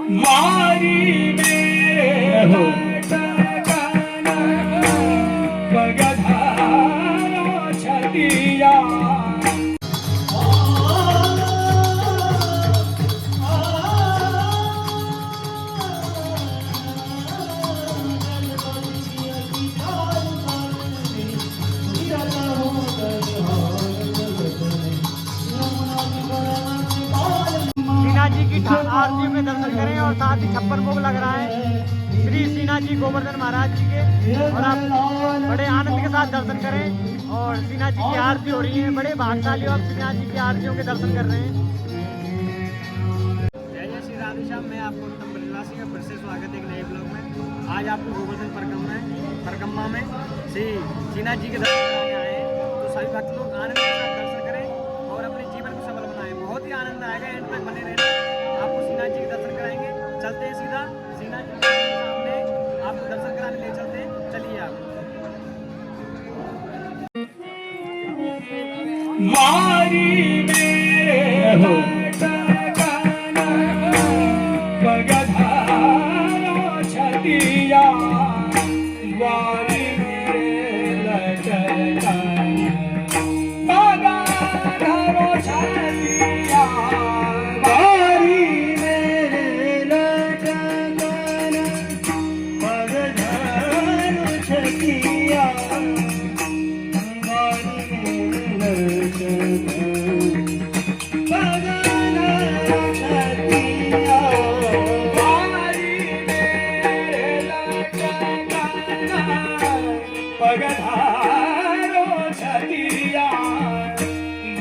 वारी में लटकन पगधारो छतिया सीना जी की आरती में दर्शन करें और साथ ही छप्पन भोग लग रहा है श्री सीना जी गोवर्धन महाराज जी के, और आप बड़े आनंद के साथ दर्शन करें। और सीना जी की आरती हो रही है, बड़े भाग्यशाली आप सीना जी की आरतियों के दर्शन कर रहे हैं। जय जय श्री राधे श्याम। मैं आपको उत्तम बलिवासी का फिर से स्वागत है एक नए ब्लॉग में। आज आपको गोवर्धन परिक्रमा में श्री सीना जी के दर्शन कराने आए हैं, तो सभी भक्त लोग आनंद के साथ दर्शन करें और अपने जीवन को सफल बनाएं। बहुत ही आनंद आएगा, एंड तक बने रहना, आपको सीना जी के दर्शन कराएंगे। चलते हैं सीधा सीना जी के सामने, आपको दर्शन कराने ले चलते हैं, चलिए आप। वारी में लटकन पगधारो छतिया वारी में लटकन पगधारो छतिया वारी में लटकन पगधारो छतिया पगधारो छतिया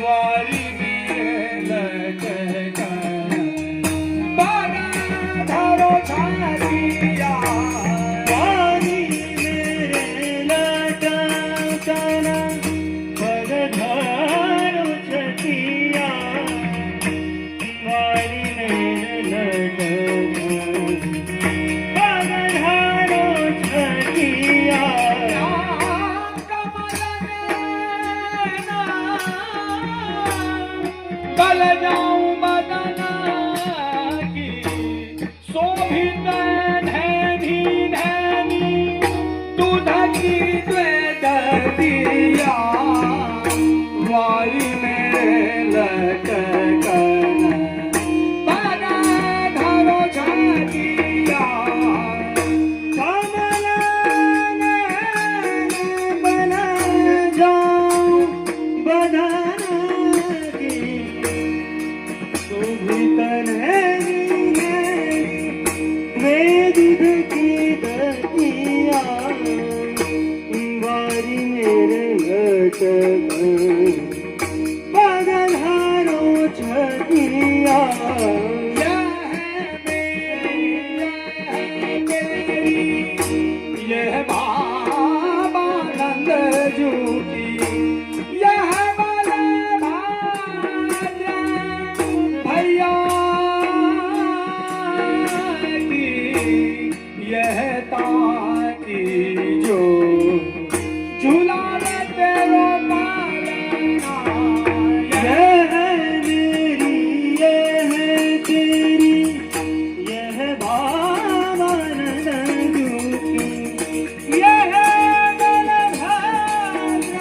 वारी में लटकन पगधारो छतिया वारी में लटकन पगधारो छतिया वारी में लटकन पगधारो छतिया बल जाऊं बदन की शोभित धैनी धैनी दूध की द्वैत दिया वारी में लटकन पगधारो छतिया कमल बन जाऊं बदन की शोभित वेदित की दतिया वारी मेरे लटकन पगधारो छतिया यह बाबा नंद जू की यह बड़े भाग्य भैया की यह ताकी जो झूला तेरो पालना यह मेरी यह तेरी यह बाबा नंद जू की यह बड़े भाग्य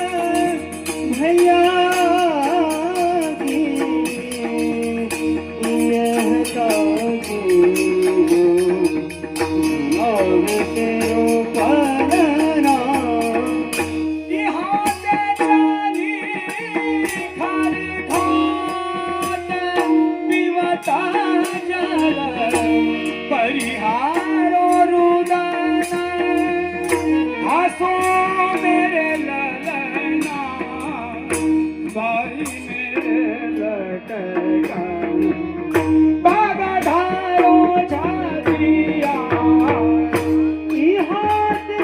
भैया की यह ताकी और तेरो पालना यहाँ से चली खाली घाट पिबता जल परिहारो रुदन हंसो मेरे ललना वारी मेरे लटकन पगधारो छतिया यहाँ से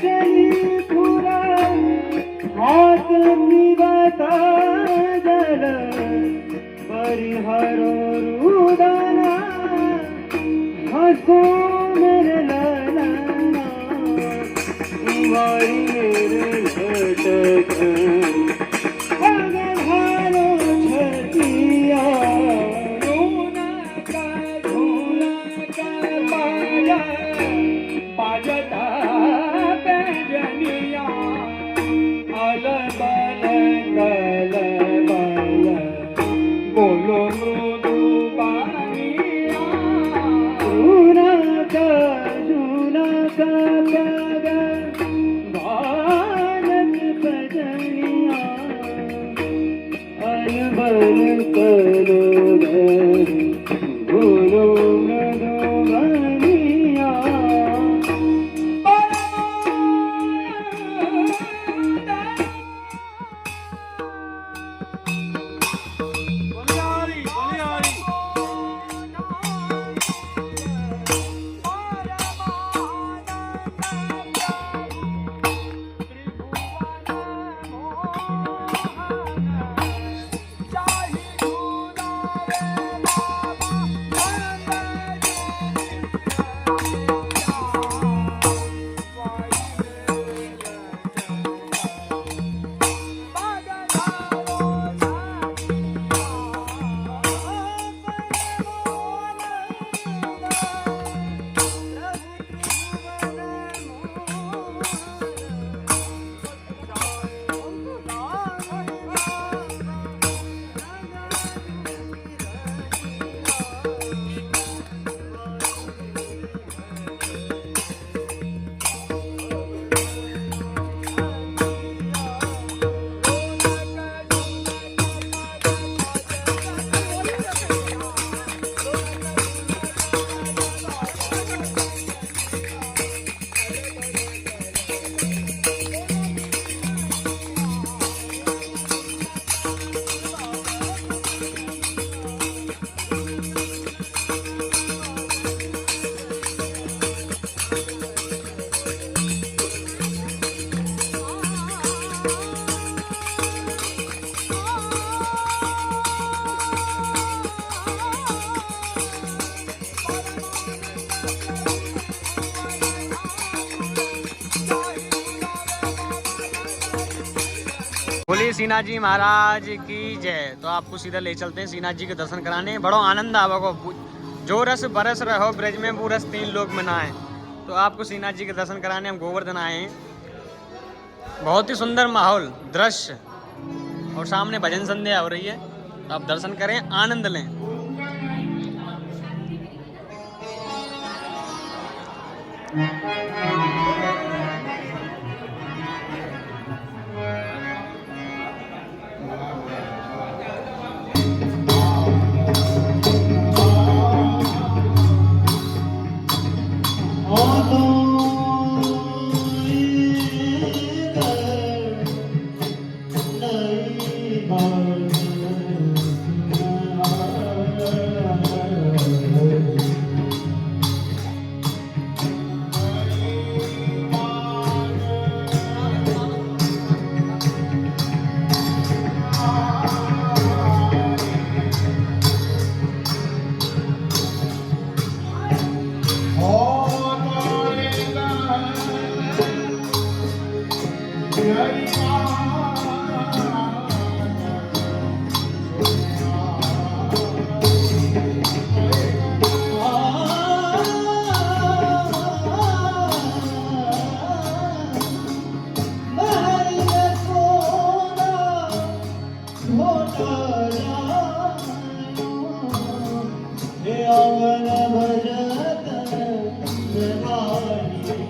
चली पूरा हाथ पिबता जल परिहारो रुदन हंसो मेरे ललना वारी मेरे लटकन पगधारो छतिया दूध पानिया सुना का प्यारा भारत भजनिया अनबन करो बोलो मधुबनिया बोलिए सीना जी महाराज की जय। तो आपको सीधा ले चलते हैं सीना जी के दर्शन कराने। बड़ो आनंद आवा को जो रस बरस रहो ब्रज में वो रस 3 लोग में ना है। तो आपको सीना जी के दर्शन कराने हम गोवर्धन आए हैं। बहुत ही सुंदर माहौल दृश्य और सामने भजन संध्या हो रही है। तो आप दर्शन करें, आनंद लें।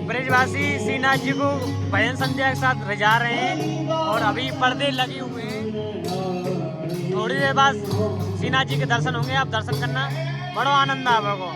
ब्रजवासी सीना जी को भजन संध्या के साथ रिझा रहे हैं और अभी पर्दे लगे हुए हैं। थोड़ी देर बाद सीना जी के दर्शन होंगे। आप दर्शन करना, बड़ा आनंद आवे को।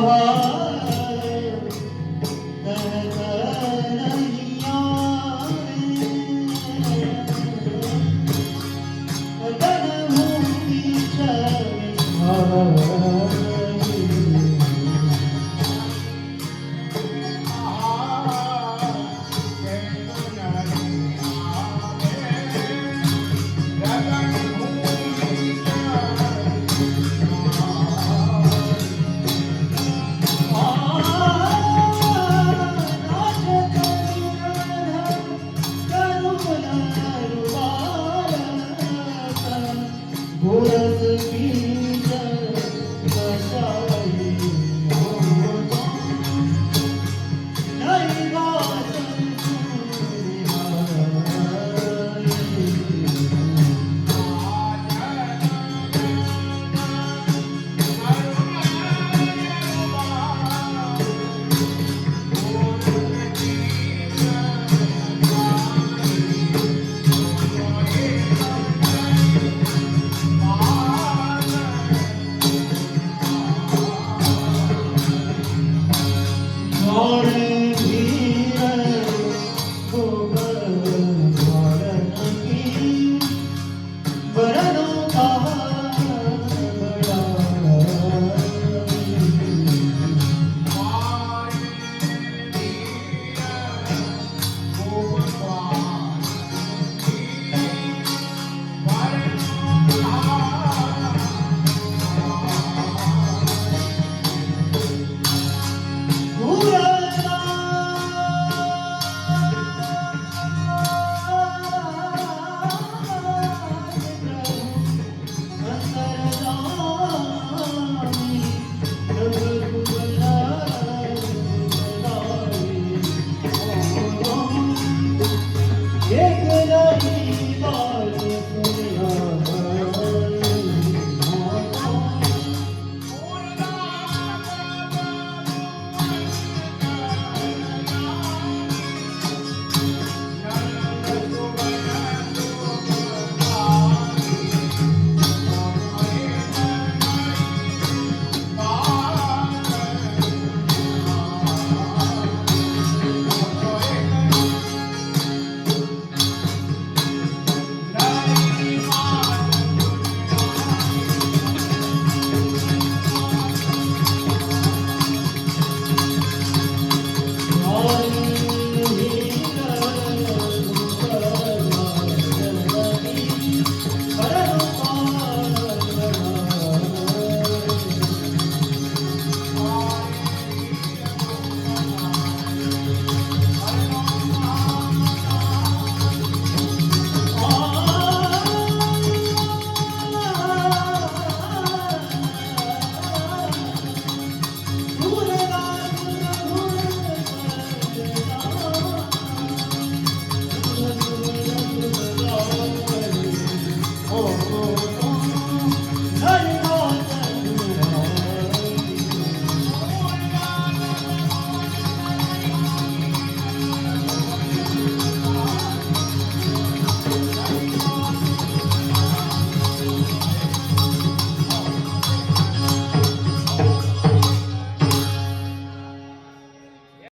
हवा